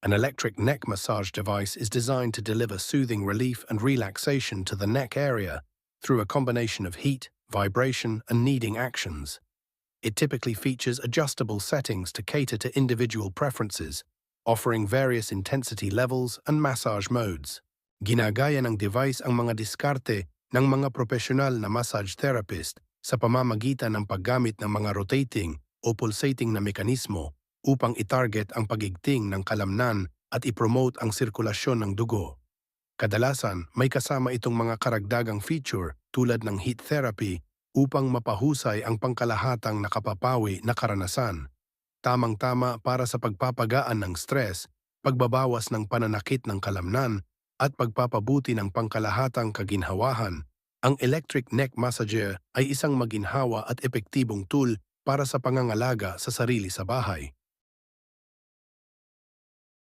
An electric neck massage device is designed to deliver soothing relief and relaxation to the neck area through a combination of heat, vibration, and kneading actions. It typically features adjustable settings to cater to individual preferences, offering various intensity levels and massage modes. Ginagaya ng device ang mga diskarte ng mga profesional na massage therapist sa pamamagitan ng paggamit ng mga rotating o pulsating na mekanismo upang itarget ang pagigting ng kalamnan at ipromote ang sirkulasyon ng dugo. Kadalasan, may kasama itong mga karagdagang feature tulad ng heat therapy upang mapahusay ang pangkalahatang nakapapawi na karanasan. Tamang-tama para sa pagpapagaan ng stress, pagbabawas ng pananakit ng kalamnan, at pagpapabuti ng pangkalahatang kaginhawahan. Ang electric neck massager ay isang maginhawa at epektibong tool para sa pangangalaga sa sarili sa bahay.